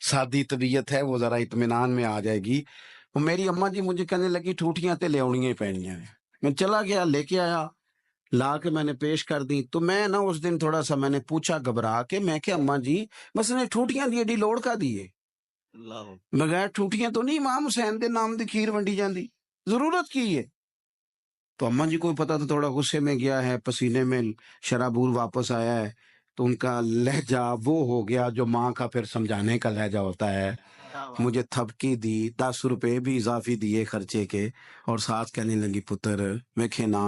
سادی طبیعت ہے، وہ ذرا اطمینان میں آ جائے گی۔ وہ میری اماں جی مجھے کہنے لگی ٹھوٹیاں تے لے آنیاں ہی پینیاں ہیں۔ میں چلا گیا، لے کے آیا، لا کے میں نے پیش کر دی۔ تو میں نا اس دن تھوڑا سا میں نے پوچھا گھبرا کے، میں کہ اماں جی بس نے ٹھوٹیاں دی ایڈی لوڑ کا دیے، بغیر ٹھوٹیاں تو نہیں امام حسین دے نام دی کھیر ونڈی جاندی، ضرورت کی ہے؟ تو اماں جی کو پتا تو تھوڑا غصے میں گیا ہے، پسینے میں شرابور واپس آیا ہے، تو ان کا لہجہ وہ ہو گیا جو ماں کا پھر سمجھانے کا لہجہ ہوتا ہے۔ مجھے تھپکی دی، 10 روپے بھی اضافی دیے خرچے کے، اور ساتھ کہنے لگی پتر میں کھینا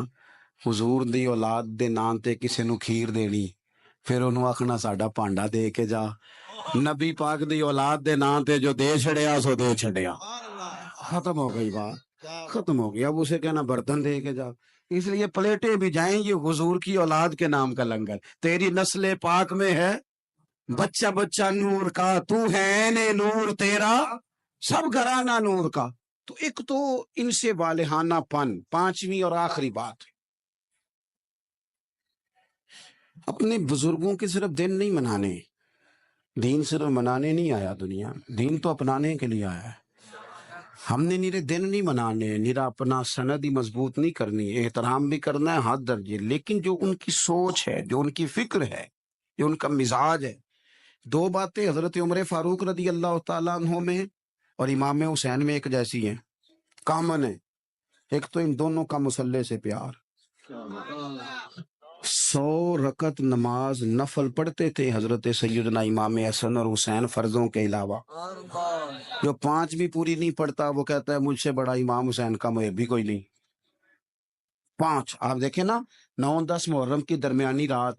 حضور دی اولاد دے نام تے کسے نو کھیر دینی، پھر انہوں آخنا ساڈا پانڈا دے کے جا۔ نبی پاک دی اولاد دے نام تے جو دے چھڑیا سو دے چھڑیا، ختم ہو گئی بات، ختم ہو گیا۔ اب اسے کہنا برتن دے کے جا، اس لیے پلیٹیں بھی جائیں گی حضور کی اولاد کے نام کا لنگر۔ تیری نسل پاک میں ہے بچہ بچہ نور کا، تو ہے عین نور تیرا سب گھرانہ نور کا۔ تو ایک تو ان سے والہانہ پن۔ پانچویں اور آخری بات، اپنے بزرگوں کے صرف دن نہیں منانے، دین صرف منانے نہیں آیا دنیا، دین تو اپنانے کے لیے آیا ہے۔ ہم نے نیرے دن نہیں منانے، نیرا اپنا سند ہی مضبوط نہیں کرنی، احترام بھی کرنا ہے ہاتھ درجے، لیکن جو ان کی سوچ ہے، جو ان کی فکر ہے، جو ان کا مزاج ہے۔ دو باتیں حضرت عمر فاروق رضی اللہ تعالیٰ عنہ میں اور امام حسین میں ایک جیسی ہیں، کامن ہے۔ ایک تو ان دونوں کا مصلی سے پیار، 100 رکعت نماز نفل پڑھتے تھے حضرت سیدنا امام حسن اور حسین فرضوں کے علاوہ۔ جو 5 بھی پوری نہیں پڑھتا وہ کہتا ہے مجھ سے بڑا امام حسین کا محب بھی کوئی نہیں۔ 5 آپ دیکھیں نا، 9-10 محرم کی درمیانی رات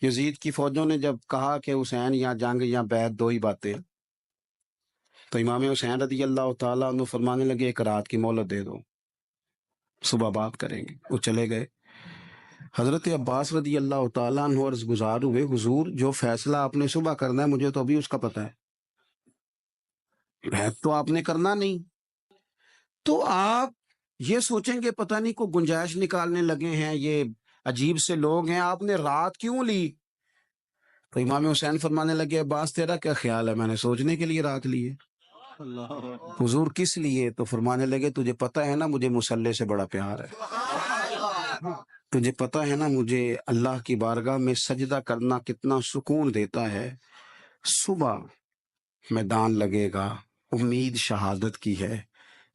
یزید کی فوجوں نے جب کہا کہ حسین یا جنگ یا بیعت، دو ہی باتیں، تو امام حسین رضی اللہ تعالیٰ عنہ فرمانے لگے ایک رات کی مہلت دے دو، صبح بات کریں گے۔ وہ چلے گئے۔ حضرت عباس رضی اللہ تعالیٰ عنہ عرض گزار ہوئے، حضور جو فیصلہ آپ نے صبح کرنا ہے مجھے تو ابھی اس کا پتہ ہے تو آپ نے کرنا نہیں، تو آپ یہ سوچیں گے پتہ نہیں کوئی گنجائش نکالنے لگے ہیں، یہ عجیب سے لوگ ہیں، آپ نے رات کیوں لی؟ تو امام حسین فرمانے لگے عباس تیرا کیا خیال ہے، میں نے سوچنے کے لیے رات لی ہے۔ حضور کس لیے؟ تو فرمانے لگے تجھے پتہ ہے نا مجھے مصلی سے بڑا پیار ہے، تجھے پتہ ہے نا مجھے اللہ کی بارگاہ میں سجدہ کرنا کتنا سکون دیتا ہے۔ صبح میدان لگے گا، امید شہادت کی ہے،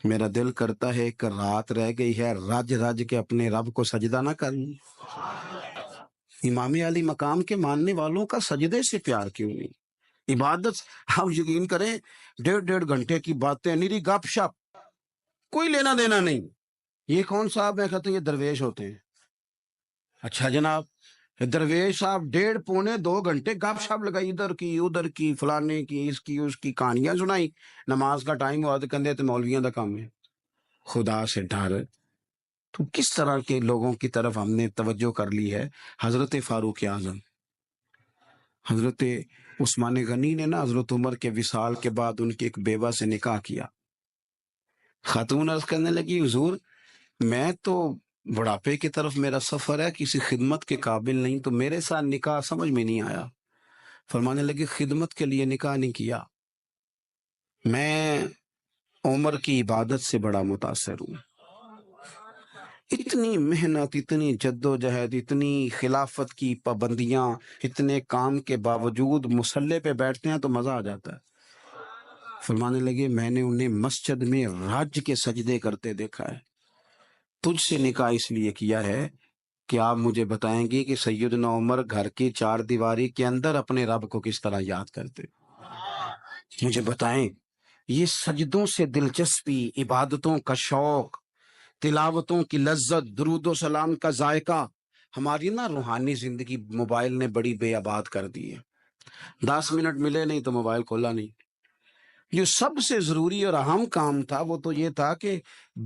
میرا دل کرتا ہے کہ رات رہ گئی ہے، رج رج کے اپنے رب کو سجدہ نہ کروں۔ امام علی مقام کے ماننے والوں کا سجدے سے پیار کیوں نہیں؟ عبادت آپ یقین کریں 1.5 گھنٹے کی باتیں، نیری گپ شپ، کوئی لینا دینا نہیں۔ یہ کون صاحب میں کہتے ہیں یہ درویش ہوتے ہیں؟ اچھا جناب، درویش صاحب 1.5-2 گھنٹے گپ شپ لگائی، ادھر کی ادھر کی، فلانے کی اس کی اس کی کہانیاں سنائی، نماز کا ٹائم ہوا تو کندھے تے مولویاں دا کام ہے۔ خدا سے ڈر، تو کس طرح کے لوگوں کی طرف ہم نے توجہ کر لی ہے؟ حضرت فاروق اعظم، حضرت عثمان غنی نے نا حضرت عمر کے وصال کے بعد ان کی ایک بیوہ سے نکاح کیا۔ خاتون عرض کرنے لگی حضور میں تو بڑھاپے کی طرف میرا سفر ہے، کسی خدمت کے قابل نہیں، تو میرے ساتھ نکاح سمجھ میں نہیں آیا۔ فرمانے لگے خدمت کے لیے نکاح نہیں کیا، میں عمر کی عبادت سے بڑا متاثر ہوں۔ اتنی محنت، اتنی جد و جہد، اتنی خلافت کی پابندیاں، اتنے کام کے باوجود مصلی پہ بیٹھتے ہیں تو مزہ آ جاتا ہے۔ فرمانے لگے میں نے انہیں مسجد میں رج کے سجدے کرتے دیکھا ہے۔ تجھ سے نکاح اس لیے کیا ہے کہ آپ مجھے بتائیں گے کہ سیدنا عمر گھر کی 4 دیواری کے اندر اپنے رب کو کس طرح یاد کرتے، مجھے بتائیں۔ یہ سجدوں سے دلچسپی، عبادتوں کا شوق، تلاوتوں کی لذت، درود و سلام کا ذائقہ، ہماری نا روحانی زندگی موبائل نے بڑی بے آباد کر دی ہے۔ 10 منٹ ملے نہیں تو موبائل کھولا نہیں۔ جو سب سے ضروری اور اہم کام تھا وہ تو یہ تھا کہ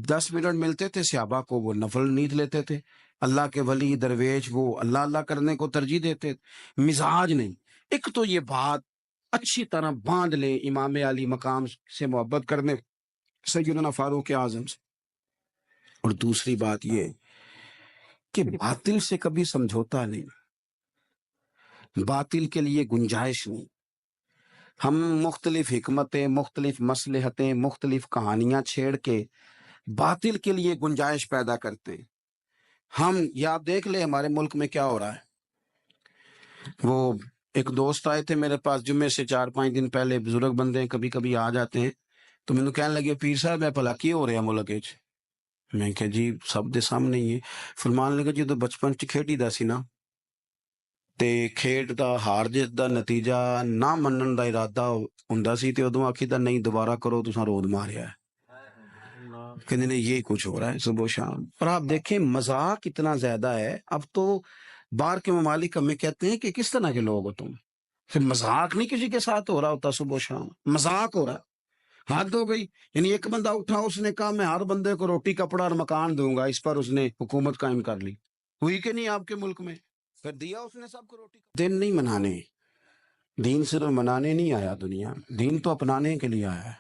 10 منٹ ملتے تھے صحابہ کو، وہ نفل نیند لیتے تھے، اللہ کے ولی درویش وہ اللہ اللہ کرنے کو ترجیح دیتے، مزاج نہیں۔ ایک تو یہ بات اچھی طرح باندھ لیں امام علی مقام سے محبت کرنے، سیدنا فاروق اعظم سے، اور دوسری بات یہ کہ باطل سے کبھی سمجھوتا نہیں، باطل کے لیے گنجائش نہیں۔ ہم مختلف حکمتیں، مختلف مصلحتیں، مختلف کہانیاں چھیڑ کے باطل کے لیے گنجائش پیدا کرتے ہیں۔ یہ آپ دیکھ لیں ہمارے ملک میں کیا ہو رہا ہے۔ وہ ایک دوست آئے تھے میرے پاس جمعے سے 4-5 دن پہلے، بزرگ بندے ہیں، کبھی کبھی آ جاتے ہیں، تو مینوں کہنے لگے پیر صاحب میں بھلا کی ہو رہا ملک وچ؟ میں کہ جی سب دے سامنے ہی ہے۔ فرمان لگا جدوں بچپن چ کھیڈی دا سی نا تے کھیڈ دا ہار جیت دا نتیجہ نہ منن دا ارادہ ہوندا سی تے ادوں آکھیدا نہیں دوبارہ کرو، تساں رود ماریا ہے۔ کہنے نہیں یہی کچھ ہو رہا ہے صبح و شام۔ اور آپ دیکھیں مذاق اتنا زیادہ ہے، اب تو باہر کے ممالک ہمیں کہتے ہیں کہ کس طرح کے لوگ ہو تم، پھر مذاق نہیں کسی کے ساتھ ہو رہا ہوتا، صبح و شام مذاق ہو رہا ہے۔ حد ہو گئی، یعنی ایک بندہ اٹھا، اس نے کہا میں ہر بندے کو روٹی کپڑا اور مکان دوں گا، اس پر اس نے حکومت قائم کر لی۔ ہوئی کہ نہیں آپ کے ملک میں؟ پھر دیا اس نے سب کو روٹی۔ دین نہیں منانے، دین صرف منانے نہیں آیا دنیا، دین تو اپنانے کے لیے آیا ہے۔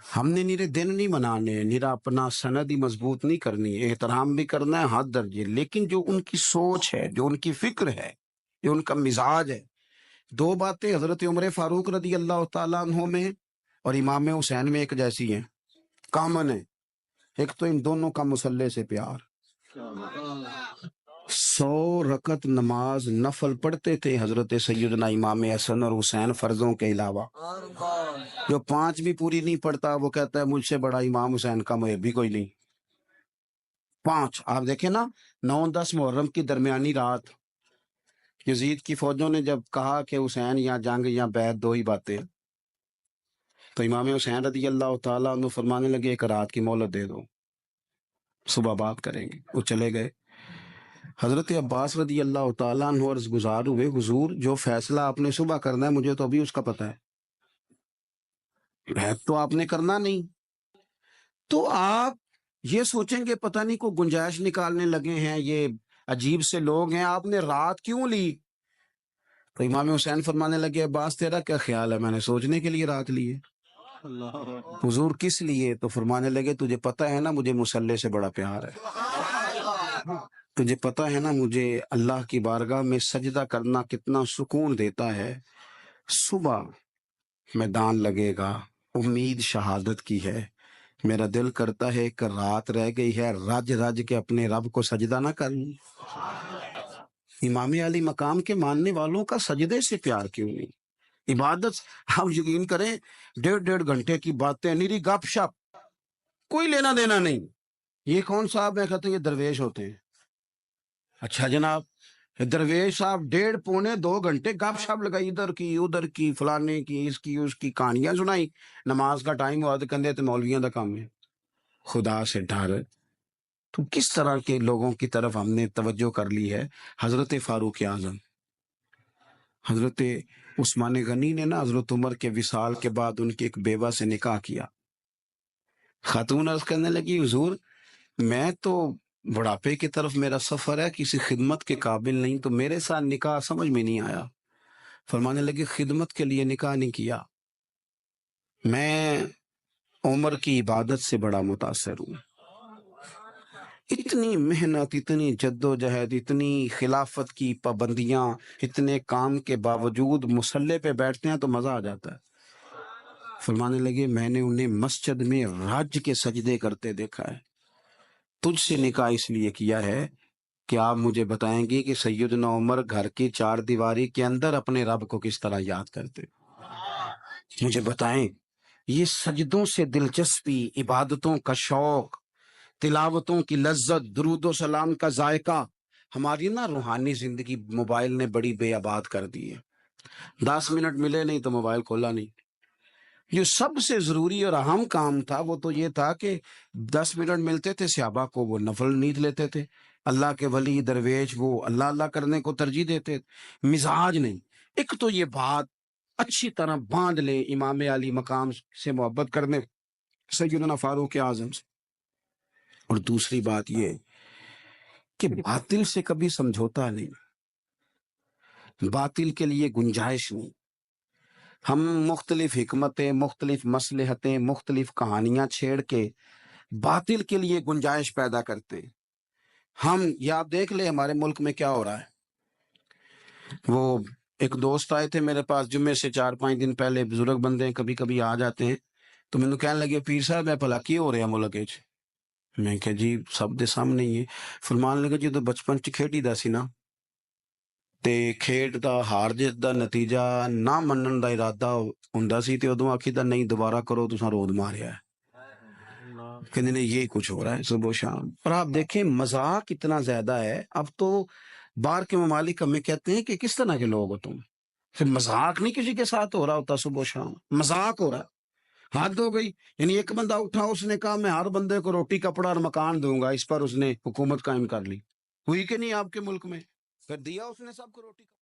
ہم نے نیرے دن نہیں منانے، نیرا اپنا سندی مضبوط نہیں کرنی، احترام بھی کرنا ہے حد درجے، لیکن جو ان کی سوچ ہے، جو ان کی فکر ہے، جو ان کا مزاج ہے۔ دو باتیں حضرت عمر فاروق رضی اللہ تعالیٰ عنہ میں اور امام حسین میں ایک جیسی ہیں، کامن ہے۔ ایک تو ان دونوں کا مسلح سے پیار، 100 رکعت نماز نفل پڑھتے تھے حضرت سیدنا امام حسن اور حسین فرضوں کے علاوہ۔ جو 5 بھی پوری نہیں پڑھتا وہ کہتا ہے مجھ سے بڑا امام حسین کا محب بھی کوئی نہیں۔ 5 آپ دیکھیں نا، 9-10 محرم کی درمیانی رات یزید کی فوجوں نے جب کہا کہ حسین یا جنگ یا بیعت، دو ہی باتیں، تو امام حسین رضی اللہ تعالیٰ عنہ فرمانے لگے ایک رات کی مہلت دے دو، صبح بات کریں گے۔ وہ چلے گئے۔ حضرت عباس رضی اللہ تعالیٰ عنہ عرض گزار ہوئے، حضور جو فیصلہ آپ نے صبح کرنا ہے مجھے تو ابھی اس کا پتہ ہے تو آپ نے کرنا نہیں، تو آپ یہ سوچیں گے پتہ نہیں کوئی گنجائش نکالنے لگے ہیں، یہ عجیب سے لوگ ہیں، آپ نے رات کیوں لی؟ تو امام حسین فرمانے لگے عباس تیرا کیا خیال ہے؟ میں نے سوچنے کے لیے رات لی ہے۔ حضور کس لیے؟ تو فرمانے لگے تجھے پتہ ہے نا مجھے مسلح سے بڑا پیار ہے، تجھے پتہ ہے نا مجھے اللہ کی بارگاہ میں سجدہ کرنا کتنا سکون دیتا ہے۔ صبح میدان لگے گا، امید شہادت کی ہے، میرا دل کرتا ہے کہ رات رہ گئی ہے، رج رج کے اپنے رب کو سجدہ نہ کروں۔ امام علی مقام کے ماننے والوں کا سجدے سے پیار کیوں نہیں؟ عبادت آپ یقین کریں 1.5 گھنٹے کی باتیں، نیری گپ شپ، کوئی لینا دینا نہیں۔ یہ کون صاحب میں کہتے ہیں یہ درویش ہوتے ہیں؟ اچھا جناب، درویش صاحب 1.5-2 گھنٹے گپ شپ لگائی، ادھر کی ادھر کی، فلانے کی اس کی اس کی کہانیاں سنائی، نماز کا ٹائم ہوا تو کندھے تے مولویاں دا کام ہے۔ خدا سے ڈر، تو کس طرح کے لوگوں کی طرف ہم نے توجہ کر لی ہے؟ حضرت فاروق اعظم، حضرت عثمان غنی نے نا حضرت عمر کے وصال کے بعد ان کی ایک بیوہ سے نکاح کیا۔ خاتون عرض کرنے لگی حضور میں تو بڑھاپے کی طرف میرا سفر ہے، کسی خدمت کے قابل نہیں، تو میرے ساتھ نکاح سمجھ میں نہیں آیا۔ فرمانے لگے خدمت کے لیے نکاح نہیں کیا، میں عمر کی عبادت سے بڑا متاثر ہوں۔ اتنی محنت، اتنی جد و جہد، اتنی خلافت کی پابندیاں، اتنے کام کے باوجود مسلح پہ بیٹھتے ہیں تو مزہ آ جاتا ہے۔ فرمانے لگے میں نے انہیں مسجد میں رج کے سجدے کرتے دیکھا ہے۔ تجھ سے نکاح اس لیے کیا ہے کہ آپ مجھے بتائیں گے کہ سیدنا عمر گھر کی 4 دیواری کے اندر اپنے رب کو کس طرح یاد کرتے، مجھے بتائیں۔ یہ سجدوں سے دلچسپی، عبادتوں کا شوق، تلاوتوں کی لذت، درود و سلام کا ذائقہ، ہماری نا روحانی زندگی موبائل نے بڑی بے آباد کر دی ہے۔ 10 منٹ ملے نہیں تو موبائل کھولا نہیں۔ جو سب سے ضروری اور اہم کام تھا وہ تو یہ تھا کہ 10 منٹ ملتے تھے صحابہ کو، وہ نفل نیند لیتے تھے، اللہ کے ولی درویش وہ اللہ اللہ کرنے کو ترجیح دیتے، مزاج نہیں۔ ایک تو یہ بات اچھی طرح باندھ لے امام علی مقام سے محبت کرنے، سیدنا فاروق اعظم سے، اور دوسری بات یہ کہ باطل سے کبھی سمجھوتا نہیں، باطل کے لیے گنجائش نہیں۔ ہم مختلف حکمتیں، مختلف مصلحتیں، مختلف کہانیاں چھیڑ کے باطل کے لیے گنجائش پیدا کرتے ہیں۔ یہ آپ دیکھ لیں ہمارے ملک میں کیا ہو رہا ہے۔ وہ ایک دوست آئے تھے میرے پاس جمعے سے 4-5 دن پہلے، بزرگ بندے ہیں، کبھی کبھی آ جاتے ہیں، تو مینوں کہنے لگے پیر صاحب میں بھلا کی ہو رہا ملک وچ؟ میں کہ جی سب دے سامنے ہی ہے۔ فرمان لگا جدوں بچپن چ کھیڈی دا سی نا تے کھیڈ دا ہار جیت دا نتیجہ نہ منن دا ارادہ ہوندا سی تے ادوں آکھیدا نہیں دوبارہ کرو تساں رود ماریا ہے، کہنے نہیں یہی کچھ ہو رہا ہے صبح و شام۔ اور آپ دیکھیں مذاق اتنا زیادہ ہے، اب تو باہر کے ممالک ہمیں کہتے ہیں کہ کس طرح کے لوگ ہو تم، پھر مذاق نہیں کسی کے ساتھ ہو رہا ہوتا، صبح و شام مذاق ہو رہا ہے، حد ہو گئی۔ یعنی ایک بندہ اٹھا اس نے کہا میں ہر بندے کو روٹی کپڑا اور مکان دوں گا، اس پر اس نے حکومت قائم کر لی، ہوئی کہ نہیں آپ کے ملک میں؟ پھر دیا اس نے سب کو روٹی